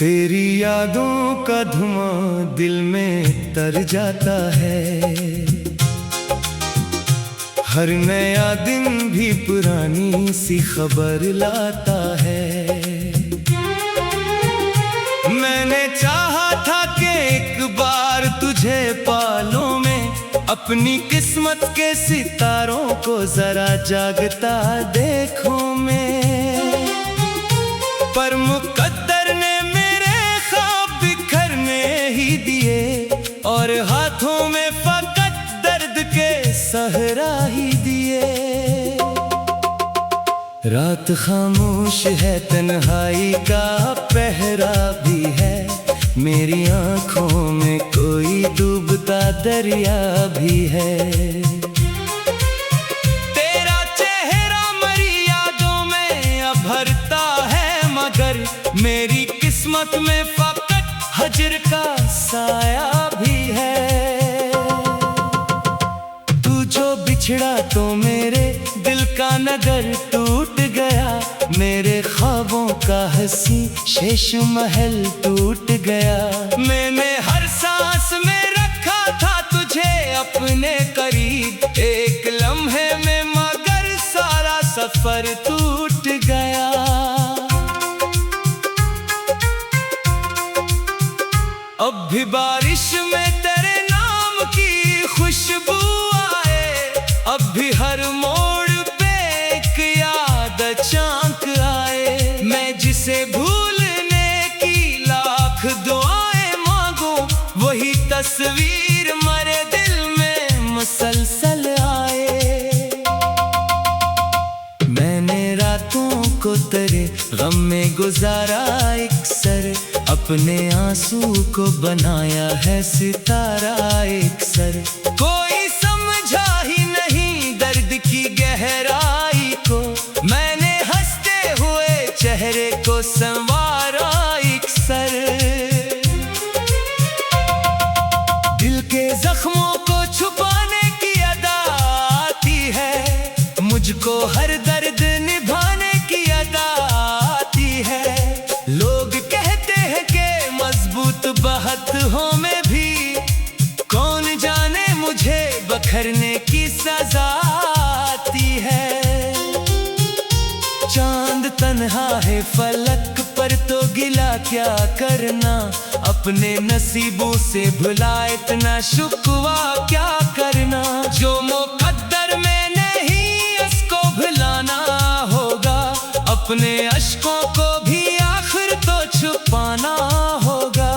तेरी यादों का धुआं दिल में तर जाता है। हर नया दिन भी पुरानी सी खबर लाता है। मैंने चाहा था कि एक बार तुझे पालूं मैं, अपनी किस्मत के सितारों को जरा जागता देखूं मैं। पर मुकद्दर ने मेरे ख्वाब बिखरने ही दिए, और हाथों में फकत दर्द के सहरा ही दिए। रात खामोश है, तन्हाई का पहरा भी है, मेरी आंखों में कोई डूबता दरिया भी है। तेरा चेहरा मरी यादों में अब भरता है, मगर मेरी किस्मत में फकत हजर का साया भी है। तू जो बिछड़ा तो मेरे दिल का नगर टूट गया, मेरे ख्वाबों का हंसी शेष महल टूट गया। मैंने हर सांस में रखा था तुझे अपने करीब, एक लम्हे में मगर सारा सफर टूट गया। अब भी बारिश में तेरे नाम की खुशबू आए, अब भी हर मोड़ पे एक याद अचानक आए। मैं जिसे भूलने की लाख दुआएं मांगू, वही तस्वीर मेरे दिल में मुसलसल आए। मैंने रातों को तेरे गम में गुजारा अक्सर, अपने आंसू को बनाया है सितारा अक्सर। कोई समझा ही नहीं दर्द की गहराई को, मैंने हंसते हुए चेहरे को संवारा अक्सर। दिल के जख्मों को छुपाने की अदा आती है, मुझको हर दर्द निभाने की अदा आती है। लोग कहते हैं कि मजबूत बातों में भी कौन जाने मुझे बखरने की सजा आती है। चांद तन्हा है फलक पर तो गिला क्या करना, अपने नसीबों से भुला इतना शुक्वा क्या करना। जो मुकद्दर में नहीं उसको भुलाना होगा, अपने अश्कों को भी आखिर तो छुपाना होगा।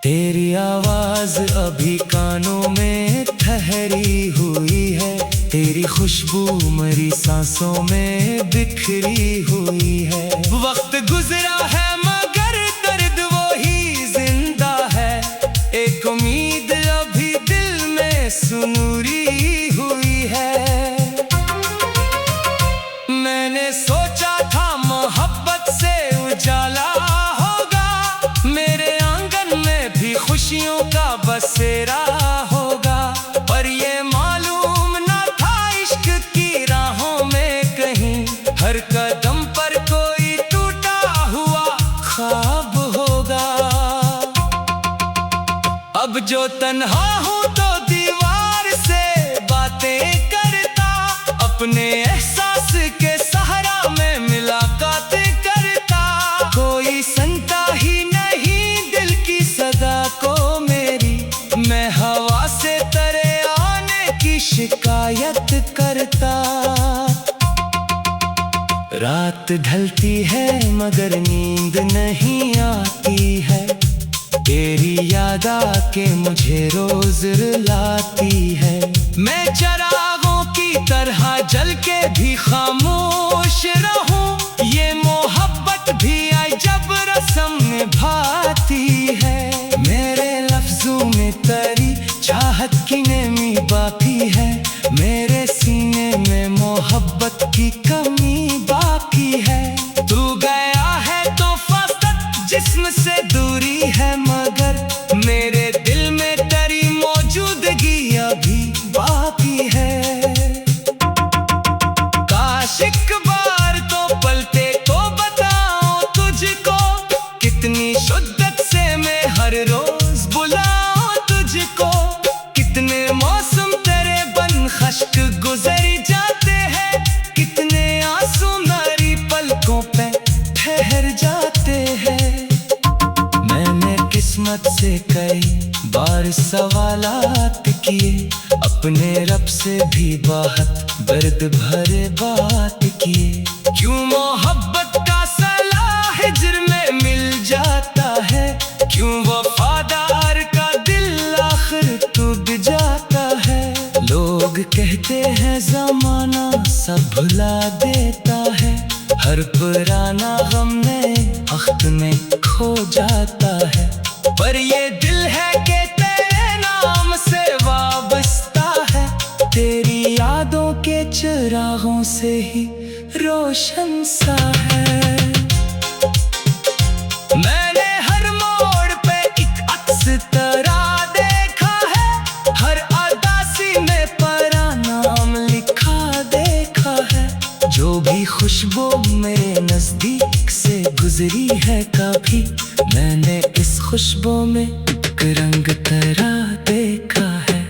तेरी आवाज अभी कानों में ठहरी हुई है, तेरी खुशबू मेरी सांसों में बिखरी हुई है। वक्त गुजरा है मगर दर्द वो ही जिंदा है, एक उम्मीद अभी दिल में सुनूरी हुई है। मैंने सोचा था मोहब्बत से उजाला होगा, मेरे आंगन में भी खुशियों का बसेरा होगा। पर ये मालूम न था इश्क की राहों में कहीं हर कदम पर कोई टूटा हुआ ख्वाब होगा। अब जो तन्हा हूँ तो दीवार से बातें करता, अपने एहसास के सहारा में मुलाकातें करता। कोई सुनता ही नहीं दिल की सदा को मेरी, मैं हवा से तेरे आने की शिकायत करता। रात ढलती है मगर नींद नहीं आती है, तेरी याद आके मुझे रोज रुलाती है। मैं चरागों की तरह जल के भी खामोश रहूं, ये मोहब्बत भी आई जब रस्म निभाती है। मेरे लफ्जों में तेरी चाहत की नेमी बाकी है, मेरे सीने में मोहब्बत की कमी बाकी है। तू गया है तो फकत जिस्म से दूरी है, मगर मेरे दिल में तेरी मौजूदगी अभी बाकी है। काश एक बार तो पलटे तो बताओ अश्क गुजर जाते हैं, कितने आंसू मेरी पलकों पे ठहर जाते हैं। मैंने किस्मत से कई बार सवालात किए, अपने रब से भी बहुत दर्द भरे बात किए। क्यों मोहब्बत का सलाह हिज्र में मिल जाता है, क्यों वफादार का दिल आखिर टूट जाता है। लोग कहते हैं ज़माना सब भुला देता है, हर पुराना गम नए वक्त में खो जाता है। पर ये दिल है कि तेरे नाम से वाबस्ता है, तेरी यादों के चिरागों से ही रोशन सा है। मैंने हर मोड़ पे एक अक्स तरह देखा है, हर अदासी में परा नाम लिखा देखा है। जो भी खुशबू मेरे नजदीक से गुजरी है कभी, मैंने इस खुशबू में एक रंग तरह देखा है।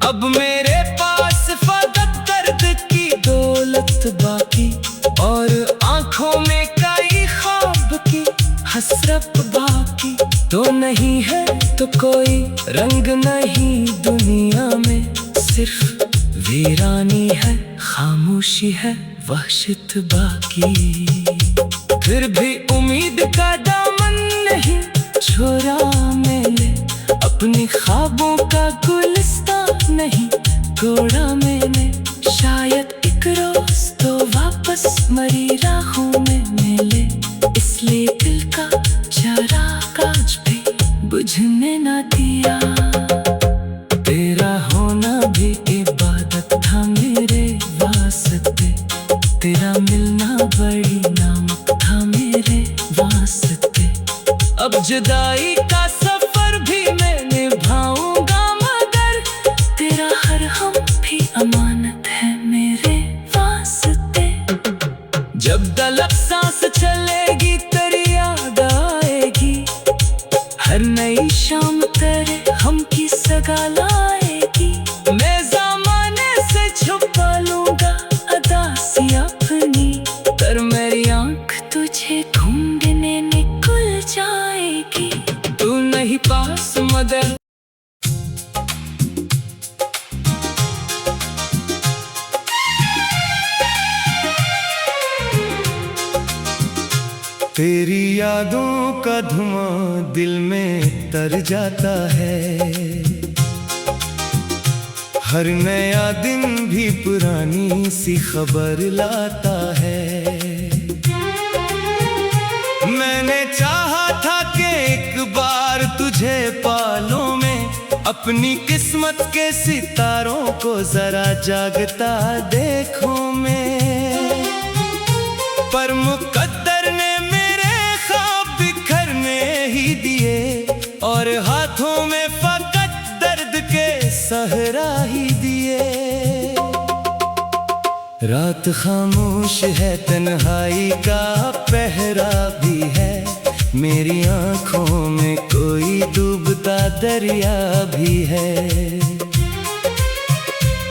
अब मेरे पास फकत दर्द की दौलत बाकी, और आंखों में कई ख्वाब की हसरत बाकी। तो नहीं है तो कोई रंग नहीं दुनिया में, सिर्फ वीरानी है, खामोशी है, वहशत बाकी। फिर भी उम्मीद का दामन नहीं छोड़ा मैंने, अपने ख्वाबों का गुलिस्तान नहीं तोड़ा मैंने। शायद एक रोज तो वापस मरी राहों में मिले, इसलिए दिल का चिराग आज भी बुझने ना दिया। तेरा होना भी इबादत था मेरे वास्ते, तेरा मिलना बड़ी नामक था मेरे वास्ते। अब जुदाई का सफर भी मैं निभाऊंगा, मगर तेरा हर हम भी अमानत है मेरे वास्ते। जब तलक सांस चलेगी तेरी याद आएगी, हर नई शाम तेरे हम की सगा लाएगी। मैं ज़माने से छुपा लूंगा अदासी अपनी, कर मेरी आंख तुझे ढूंढने निकल जाएगी। तू नहीं पास मगर तेरी यादों का धुआं दिल में तर जाता है, हर नया दिन भी पुरानी सी खबर लाता है। मैंने चाहा था कि एक बार तुझे पालूं मैं, अपनी किस्मत के सितारों को जरा जागता देखूं मैं। पर मुकद्दर ने मेरे ख्वाब बिखरने ही दिए, और हाथों में फकत दर्द के सहरा ही दिए। रात खामोश है, तन्हाई का पहरा भी है, मेरी आंखों में कोई डूबता दरिया भी है।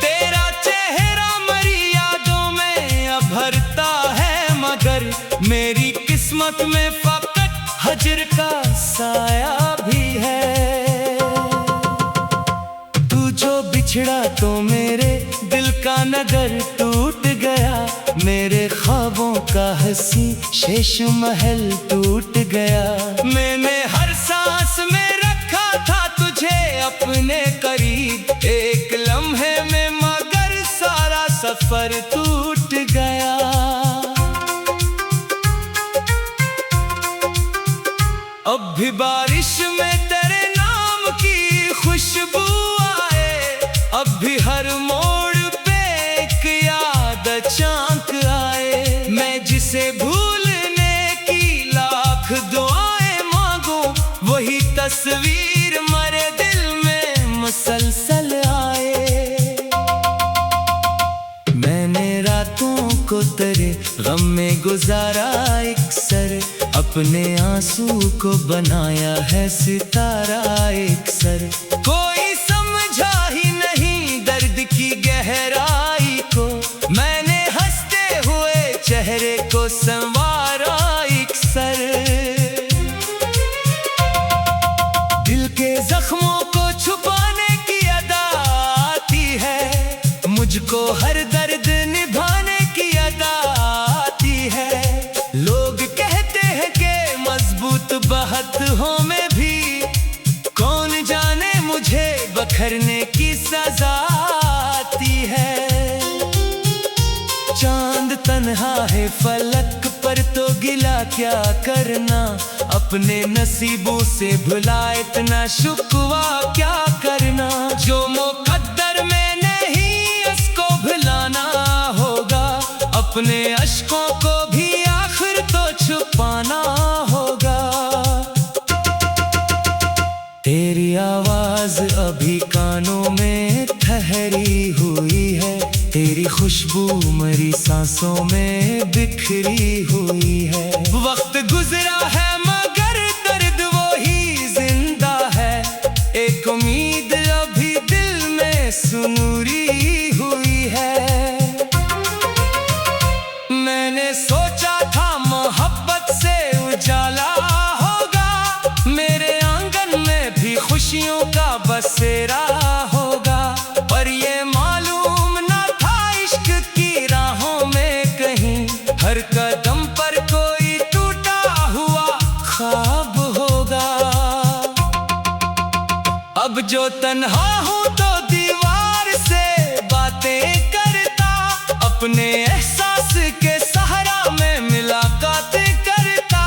तेरा चेहरा मरी यादों में अब भरता है, मगर मेरी किस्मत में फकत हजर का साया भी है। तू जो बिछड़ा तो मेरे दिल का नगर टूट गया, मेरे ख्वाबों का हंसी शेष महल टूट गया। मैंने हर सांस में रखा था तुझे अपने करीब, एक लम्हे में मगर सारा सफर टूट गया। अब भी बारिश में तेरे नाम की खुशबू आए, अब भी हर मोड़ पे एक याद अचानक आए। मैं जिसे भूलने की लाख दुआएं मांगू, वही तस्वीर मेरे दिल में मुसलसल आए। मैंने रातों को तेरे गम में गुजारा अक्सर, अपने आंसू को बनाया है सितारा अक्सर। कोई समझा ही नहीं दर्द की गहराई, बिखरने की सजा आती है। चांद तन्हा है फलक पर तो गिला क्या करना, अपने नसीबों से भुला इतना शुक्वा क्या करना। जो मुकद्दर में नहीं उसको भुलाना होगा, अपने अश्कों को भी आखिर तो छुपाना होगा। तेरी आवाज अभी कानों में ठहरी हुई है, तेरी खुशबू मेरी सांसों में बिखरी हुई है। वक्त गुजरा है मगर दर्द वो ही जिंदा है, एक उम्मीद अभी दिल में सुनूरी हुई है। मैंने सोचा था मोहब्बत से उजाला होगा, मेरे आंगन में भी खुशियों का बसेरा होगा। पर ये मालूम न था इश्क की राहों में कहीं हर कदम पर कोई टूटा हुआ ख्वाब होगा। अब जो तन्हा हूँ तो दीवार से बातें करता, अपने एहसास के सहारा में मुलाकात करता।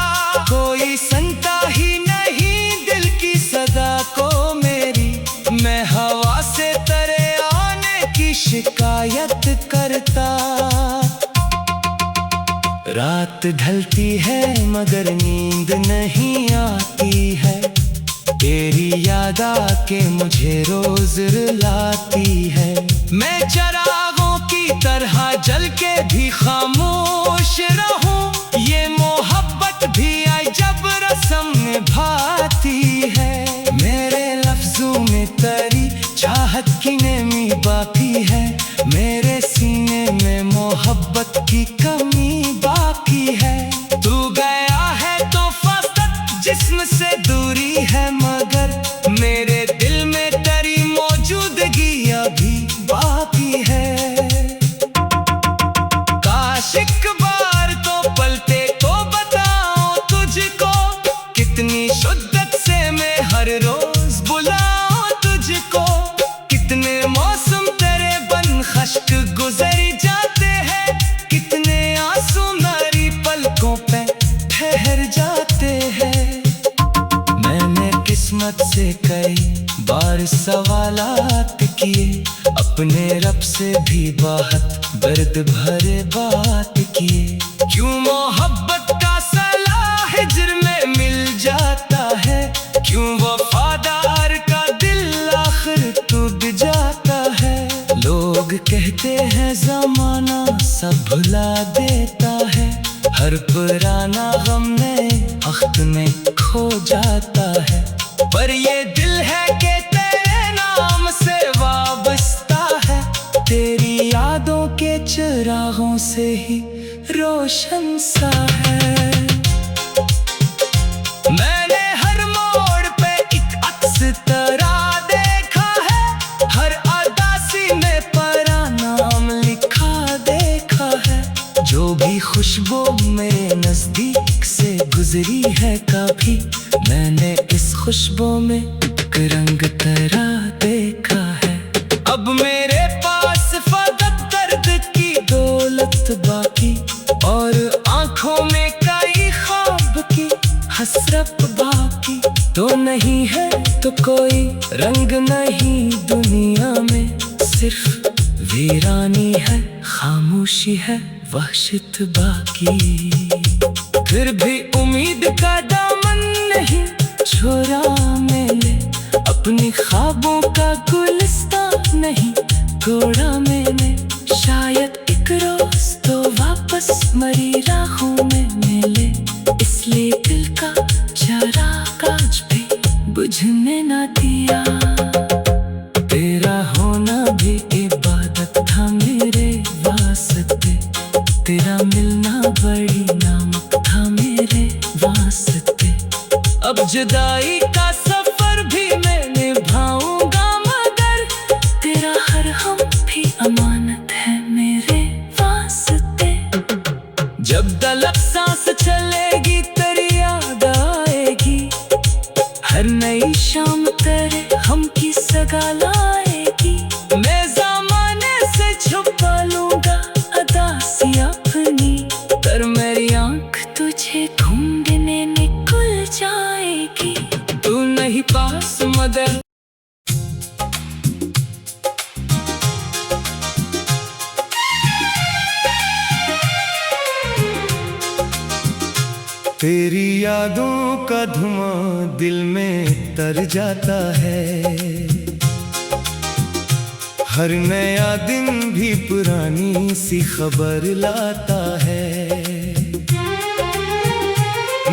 कोई सुनता ही नहीं दिल की सदा को मेरी, मैं हवा से तरे आने की शिकायत करता। रात ढलती है मगर नींद नहीं आती है, तेरी याद आके मुझे रोज रुलाती है। मैं चरागों की तरह जल के भी खामोश रहूं, ये मोहब्बत भी आई जब रस्म निभाती है। मेरे लफ्जों में तेरी चाहत की नेमी बाकी है, मेरे सीने में मोहब्बत की कमी बाकी है। तू गया है तो फकत जिस्म से दूरी है, मगर मेरे दिल में तेरी मौजूदगी अभी बाकी है। काश एक बार तो पलटे तो बताऊं तुझको, कितनी शिद्दत से मैं हर रोज बुलाऊं तुझको। कितने मौसम तेरे बन खश्क गुजर जाते हैं, कितने आंसू मेरी पलकों पे ठहर जाते हैं। मैंने किस्मत से कई बार सवालात किए, अपने रब से भी बहुत दर्द भरे बात किए। क्यों मोहब्बत का सलाह हिज्र में मिल जाता है, क्यों वफादार का दिल आखिर टूट जाता है। लोग कहते हैं जमाना सब भुला देता है, हर पुराना गम नए वक्त में खो जाता है। पर ये दिल है कि तेरे नाम से वाबस्ता है, तेरी यादों के चिरागों से ही रोशन सा है। मैंने हर मोड़ पे एक अक्स तेरा देखा है, हर अदासी में परा नाम लिखा देखा है। जो भी खुशबू मेरे नजदीक से गुजरी है कभी, मैंने इस खुशबू में एक रंग तेरा देखा है। अब मेरे पास फकत दर्द की दौलत बाकी, और आंखों में कई ख्वाब की हसरत बाकी। तो नहीं है तो कोई रंग नहीं दुनिया में, सिर्फ वीरानी है, खामोशी है, वहशत बाकी। फिर भी उम्मीद का दामन नहीं छोड़ा मैंने, अपनी ख्वाबों का गुलिस्तान नहीं तोड़ा मैंने। शायद एक रोज तो वापस मरी राहों में मिले, इसलिए दिल का चिराग आज भी बुझने न दिया। तेरा होना भी इबादत था मेरे वास्ते, तेरा मिलना बड़ी नामक था मेरे वास्ते। अब जुदाई का सफर भी मैं निभाऊंगा दगा लाएगी। मैं ज़माने से छुपा लूंगा अदा सी अपनी, पर मेरी आँख तुझे ढूंढने निकल जाएगी। तू नहीं पास मगर तेरी यादों का धुआं दिल में तर जाता है। हर नया दिन भी पुरानी सी खबर लाता है।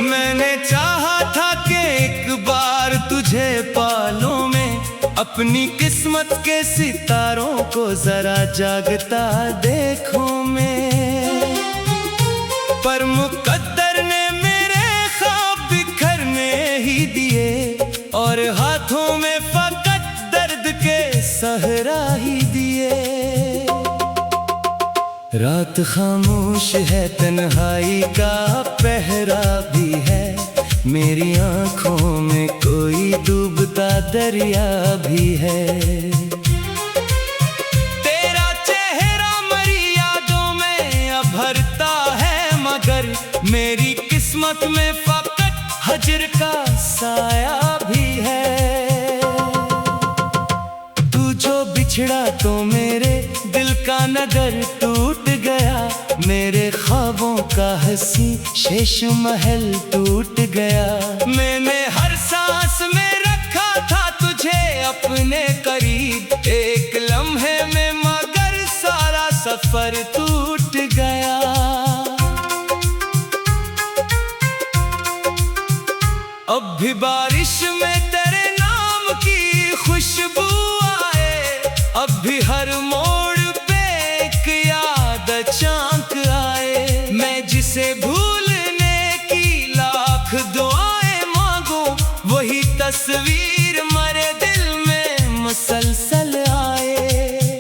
मैंने चाहा था कि एक बार तुझे पालूं मैं, अपनी किस्मत के सितारों को जरा जागता देखूं मैं, पर मुकद्दर ने दिए और हाथों में फकत दर्द के सहरा ही दिए। रात खामोश है, तन्हाई का पहरा भी है, मेरी आंखों में कोई डूबता दरिया भी है। तेरा चेहरा मरी यादों में अब भरता है, मगर मेरी किस्मत में फकत हजर का साया भी है। तू जो बिछड़ा तो मेरे दिल का नगर टूट गया, मेरे ख्वाबों का हंसी शेष महल टूट गया। मैंने हर सांस में रखा था तुझे अपने करीब, एक लम्हे में मगर सारा सफर टूट गया। अब भी बारिश में तेरे नाम की खुशबू आए, अब भी हर मोड़ पे एक याद अचानक आए। मैं जिसे भूलने की लाख दुआएं मांगूं, वही तस्वीर मेरे दिल में मुसलसल आए।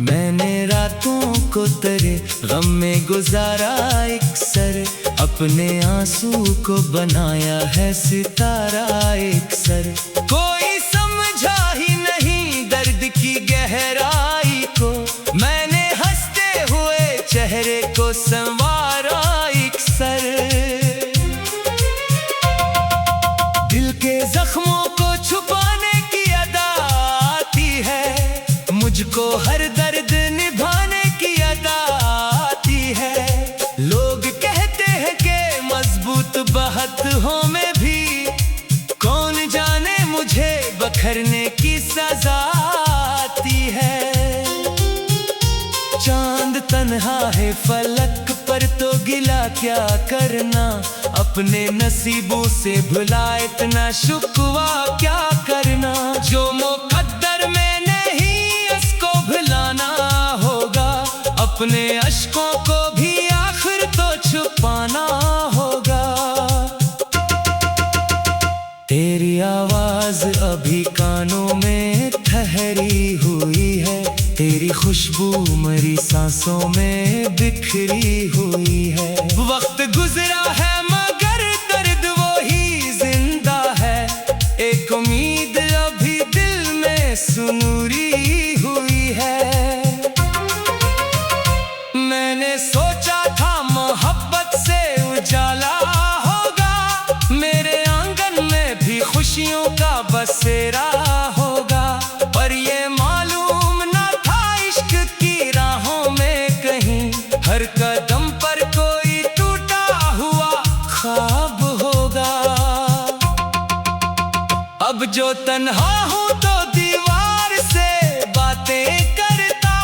मैंने रातों को तेरे गम में गुजारा अक्सर, अपने आंसू को बनाया है सितारा एक सर। कोई समझा ही नहीं दर्द की गहराई को, मैंने हंसते हुए चेहरे को संवारा एक सर। दिल के जख्मों को छुपाने की अदा आती है, मुझको हर दर्द निभाने की अदा आती है। लोग बहत हो में भी कौन जाने मुझे बखरने की सजा आती है। चांद तन्हा है फलक पर तो गिला क्या करना, अपने नसीबों से भुला इतना शुक्वा क्या करना। जो मुकद्दर में नहीं उसको भुलाना होगा, अपने अश्कों को भी आखिर तो छुपाना होगा। तेरी आवाज अभी कानों में ठहरी हुई है, तेरी खुशबू मेरी सांसों में बिखरी हुई है। वक्त गुजरा है मगर दर्द वो ही जिंदा है, एक उम्मीद अभी दिल में सुनूरी हुई है। मैंने सोचा था मोहब्बत से उजाला होगा, मेरे आंगन में भी खुशियों का बसेरा होगा, पर ये मालूम न था इश्क की राहों में कहीं हर कदम पर कोई टूटा हुआ ख्वाब होगा। अब जो तन्हा हूँ तो दीवार से बातें करता,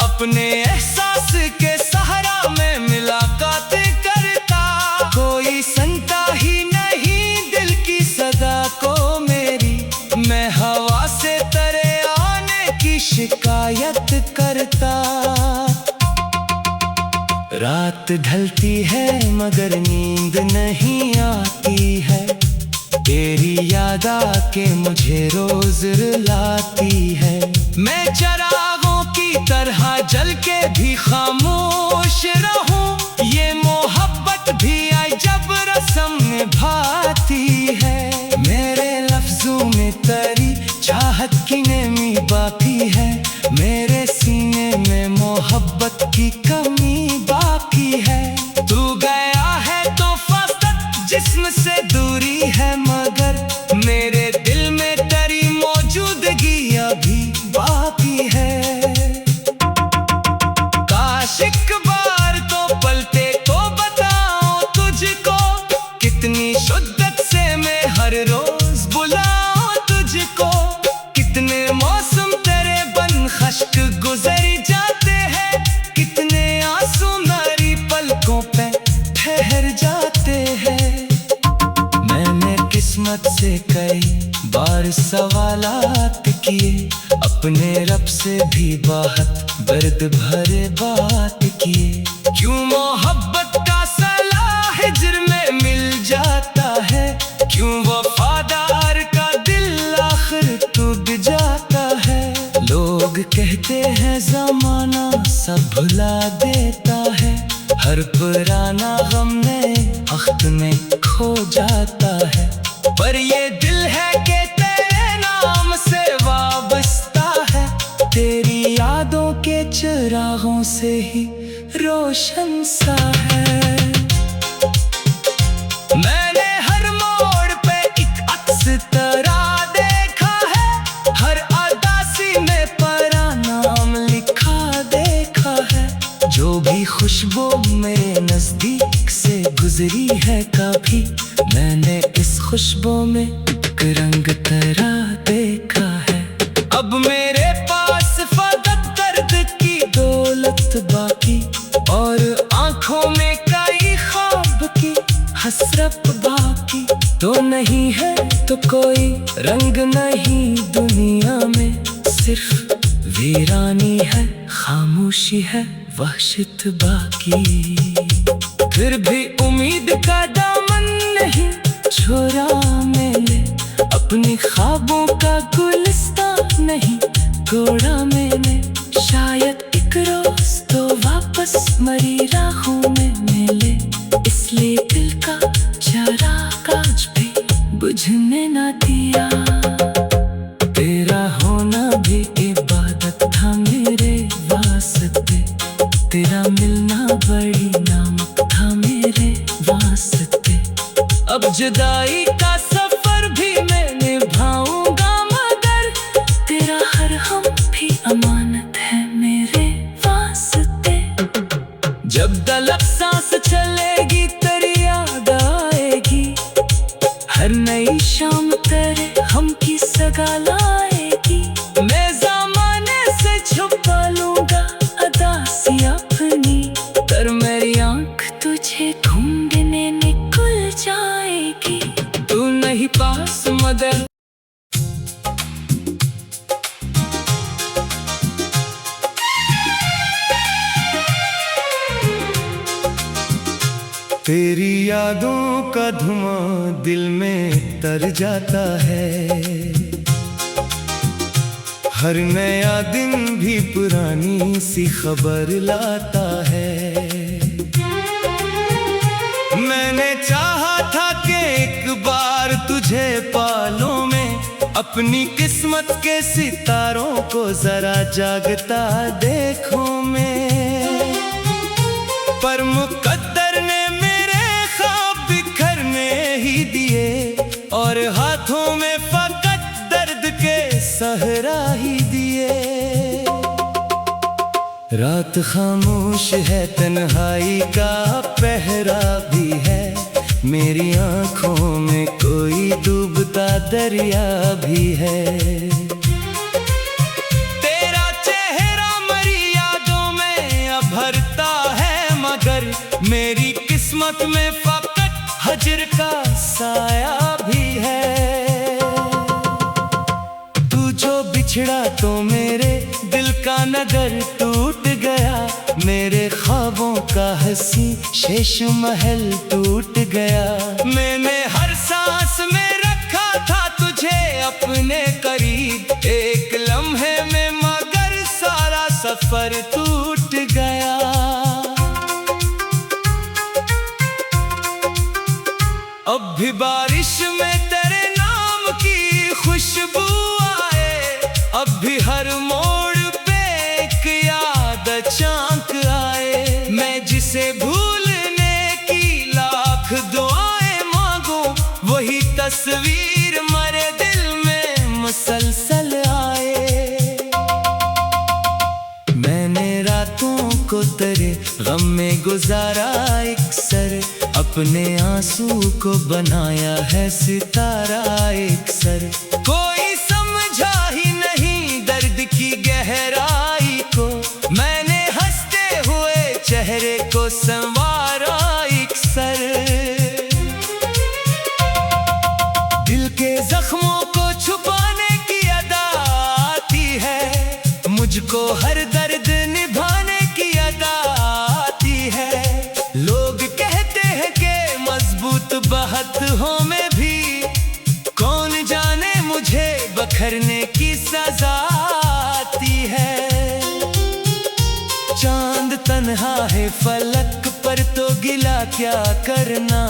अपने एहसास के सहारा में मुलाकात करता। कोई सुनता ही नहीं दिल की सदा को मेरी, मैं हवा से तेरे आने की शिकायत करता। रात ढलती है मगर नींद नहीं आती है, तेरी याद आके मुझे रोज रुलाती है। मैं चरागों की तरह जल के भी खामोश रहूं, ये मोहब्बत भी आई जब रस्म निभाती है। मेरे लफ्जों में तेरी चाहत की नेमी बाकी है, मेरे सीने में मोहब्बत की कमी बाकी है। तू गया है तो फकत जिस्म से दूरी है, मगर मेरे दिल में तेरी मौजूदगी अभी बाकी है। काश एक बार तो पलटे तो बताऊं तुझको, कितनी शिद्दत से मैं हर रोज बुलाऊं तुझको। कितने मौसम तेरे बन खश्क गुजर जाते हैं, कितने आंसू मेरी पलकों पे ठहर जाते हैं। मैंने किस्मत से कई बार सवालात किए, अपने रब से भी बहुत दर्द भरे बात किए। क्यों मोहब्बत का सलाह हिज्र में मिल जाता है, क्यों वफादार का दिल आखिर टूट जाता है। लोग कहते हैं ज़माना सब भुला देता है, हर पुराना गम नए वक्त में खो जाता है। पर ये दिल है कि तेरे नाम से वाबस्ता है, तेरी यादों के चिरागों से ही रोशन सा है। मैंने हर मोड़ पे एक अक्स तेरा देखा है, हर अदासी में परा नाम लिखा देखा है। जो भी खुशबू मेरे नजदीक से गुजरी है कभी, मैंने इस खुशबू में एक रंग तेरा देखा है। अब मेरे पास फकत दर्द की दौलत बाकी, और आंखों में कई ख्वाब की हसरत बाकी। तो नहीं है तो कोई रंग नहीं दुनिया में, सिर्फ वीरानी है, खामोशी है, वहशत बाकी। फिर भी उम्मीद का दामन नहीं छोड़ा मैंने, अपने ख्वाबों का गुलिस्तान नहीं तोड़ा मैंने। शायद एक रोज तो वापस मरी राहों में मिले, इसलिए दिल का चिराग आज भी बुझने ना दिया। तेरा होना भी इबादत था मेरे वास्ते, तेरा मिलना बड़ी नामक था मेरे वास्ते। अब जुदाई का सफर भी मैं निभाऊंगा, मगर तेरा हर हम भी अमानत है मेरे वास्ते। जब तलक सांस चलेगी तेरी याद आएगी, हर नई शाम तेरे हम की सगा लाएगी। मैं ज़माने से छुपा लूंगा अदासी अपनी, कर मेरी आंख तुझे ढूंढने निकल जाएगी। तू नहीं पास मगर तेरी यादों का धुआं दिल में तर जाता है, हर नया दिन भी पुरानी सी खबर लाता है। मैंने चाहा था कि एक बार तुझे पालूं मैं, अपनी किस्मत के सितारों को जरा जागता देखूं मैं। पर मुकद्दर ने मेरे ख्वाब बिखरने ही दिए, और हाथों में फकत दर्द के सहरा ही दिए। रात खामोश है, तन्हाई का पहरा भी है, मेरी आंखों में कोई डूबता दरिया भी है। तेरा चेहरा मरी यादों में अभरता है, मगर मेरी किस्मत में फकत हजर का साया भी है। तू जो बिछड़ा तो मेरे दिल का नगर टूट गया, मेरे ख्वाबों का हंसी शेष महल टूट गया। मैंने हर सांस में रखा था तुझे अपने करीब, एक लम्हे में मगर सारा सफर टूट गया। अब भी बारिश में तेरे नाम की खुशबू आए, अब भी हर मोड़ पे एक याद अचानक आए। मैं जिसे भूलने की लाख दुआएं मांगू, वही तस्वीर मेरे दिल में मुसलसल आए। मैंने रातों को तेरे गम में गुजारा अक्सर, अपने आंसू को बनाया है सितारा अक्सर। कोई समझा ही नहीं दर्द की गहराई को, मैंने हंसते हुए चेहरे को संवारा अक्सर। दिल के जख्मों को छुपाने की अदा आती है, मुझको हर दर्द निभाने की अदा आती है। लोग कहते हैं कि मजबूत बातों में भी कौन जाने मुझे बखरने की सजा आती है। चांद तन्हा है फलक पर तो गिला क्या करना,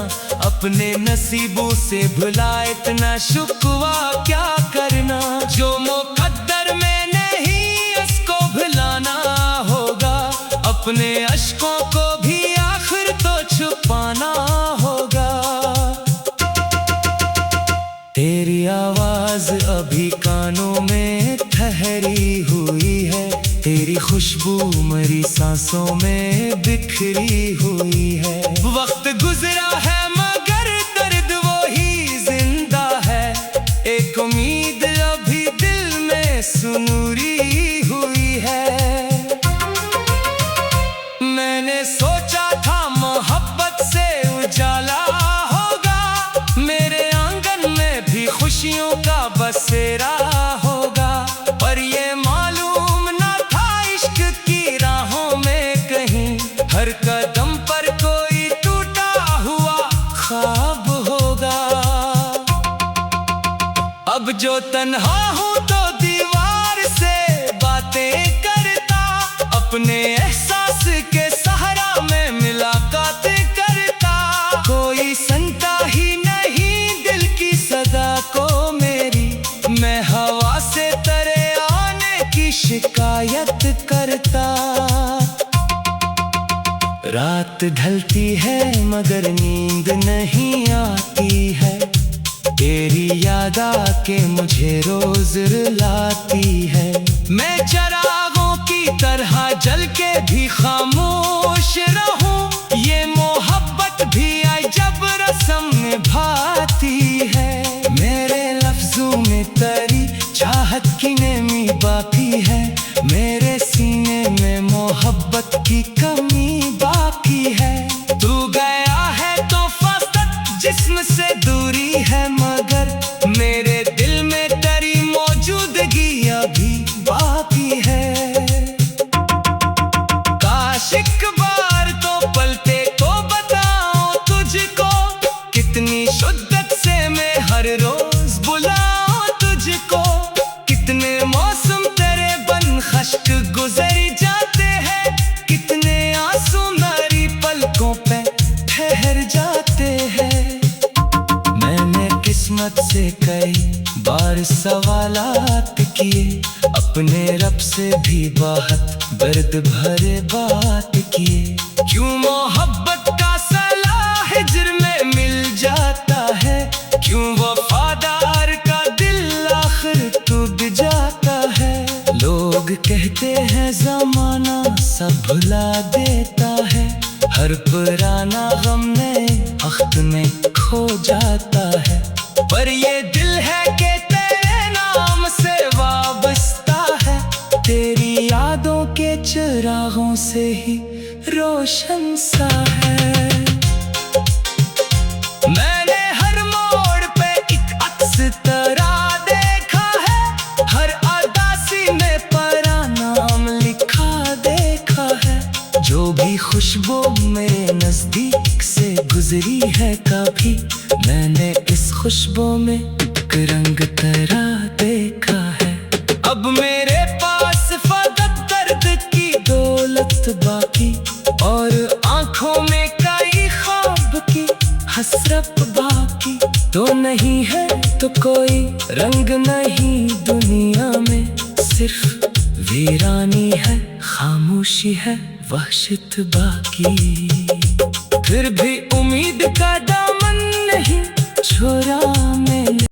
अपने नसीबों से भुला इतना शुक्वा क्या करना। जो मुकद्दर में नहीं उसको भुलाना होगा, अपने अश्कों को भी आखिर तो छुपाना होगा। तेरी आवाज अभी कानों में ठहरी हुई है, तेरी खुशबू मेरी सांसों में बिखरी हुई है। वक्त गुजरा है मगर दर्द वो ही जिंदा है, एक उम्मीद अभी दिल में सुनूरी हुई है। मैंने सोचा था मोहब्बत से उजाला होगा, मेरे आंगन में भी खुशियों का बसेरा होगा। पर ये मालूम न था इश्क की राहों में कहीं हर कदम पर कोई टूटा हुआ ख्वाब होगा। अब जो तन्हा हूँ तो दीवार से बातें करता, अपने एहसास के सहारा में मुलाकातें करता। कोई सुनता ही नहीं दिल की सदा को मेरी, मैं हवा से तरे आने की शिकायत करता। रात ढलती है मगर नींद नहीं आती है, तेरी याद आके मुझे रोज रुलाती है। मैं चिरागों की तरह जल के भी खामोश रहूं, ये मोहब्बत भी आई जब रस्म निभाती है। मेरे लफ्जों में तेरी चाहत की नमी बाकी है, मेरे सीने में मोहब्बत की कमी बाकी है। तू गया है तो फकत जिस्म से दूरी है, मगर मेरे दिल में तेरी मौजूदगी अभी बाकी है। काश एक बार तो पलटे तो बताऊं तुझको, कितनी शिद्दत से मैं हर रोज बुलाऊं तुझको। कितने मौसम तेरे बन खश्क गुजर जाते हैं, कितने आंसू मेरी पलकों पे ठहर जाते हैं। मैंने किस्मत से कई बार सवालात किए, अपने रब से भी बहुत दर्द भरे बात किए। क्यों मोहब्बत का सलाह हिज्र में मिल जाता है, क्यों वफादार का दिल आखिर टूट जाता है। लोग कहते हैं जमाना सब भुला देता है, हर पुराना गम नए वक्त में खो जाता है। पर ये दिल है कि तेरे नाम से वाबस्ता है, तेरी यादों के चिरागों से ही रोशन सा है। मैंने हर मोड़ पे एक अक्स तेरा देखा है, हर अदासी में परा नाम लिखा देखा है। जो भी खुशबू मेरे नजदीक से गुजरी है कभी, मैंने इस खुशबू में एक रंग तेरा देखा है। अब मेरे पास फकत दर्द की दौलत बाकी, और आंखों में कई ख्वाब की हसरत बाकी। तो नहीं है तो कोई रंग नहीं दुनिया में, सिर्फ वीरानी है, खामोशी है, वहशत बाकी। फिर भी उम्मीद का दामन नहीं छोड़ा मैं।